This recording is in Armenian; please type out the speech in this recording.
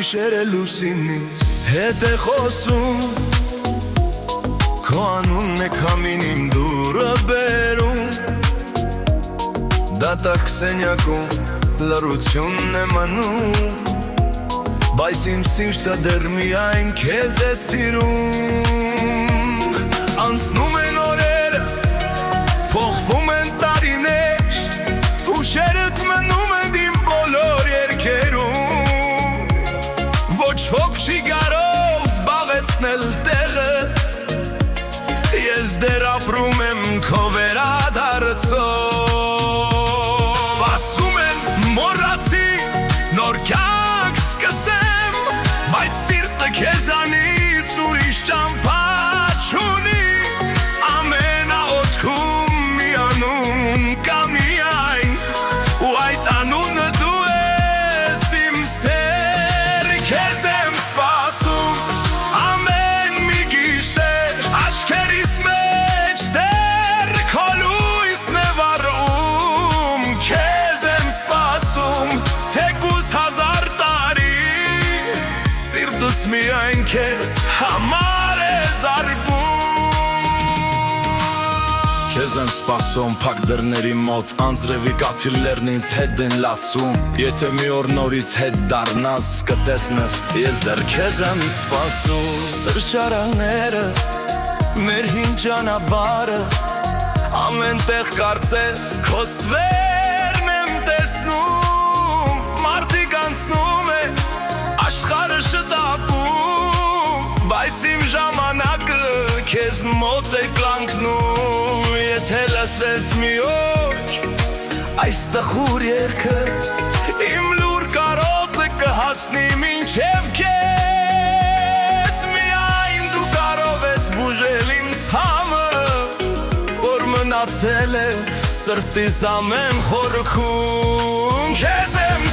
գիշերը լուսինից հետ է խոսում, քո անունն է քամին իմ դուրը բերում, դատարկ սենյակում լռությունն է մնում, բայց իմ սիրտը դեռ միայն քեզ է սիրում։ Անցնում են օրերը, փոխվում են տարիներ, հուշերդ մնում են իմ բոլոր երգերում, ոչ ոք չի կարող զբաղեցնել տեղդ, ես դեռ ապրում եմ քո վերադարձով։ Ասում են մոռացի, նոր կյանք սկսեմ, բայց սիրտը քեզանից ուրիշ ճամփա չունի, ամենաօդքում մի անուն կա միայն, ու այդ անունը դու ես իմ սեր, քեզ եմ սպասում ամեն մի գիշեր, աչքերիս մեջ դեռ քո լույսն է վառում, քեզ եմ սպասում թեկուզ 1000 տարի, սիրտս միայն քեզ համար է զարբում։ Քեզ եմ սպասում փակ դռների մոտ, անձրևի կաթիլներն ինձ հետ են լացում, եթե մի օր նորից հետ դառնաս կտեսնես, ես դեռ քեզ եմ սպասում։ Սրճարանները, մեր հին ճանապարհը, ամեն տեղ կարծես քո ստվերն եմ տեսնում, մարդիկ անցնում են, աշխարհը շտապում, բայց իմ ժամանակը քեզ մոտ է կլանկնում, եթե լսես մի օր այս տխուր երգը, իմ լուր կարոտը կհասնի մինչև քեզ, միայն դու կարող ես բուժել իմ ցամը, որ մնացել է սրտիս ամեն խորքում, քեզ եմ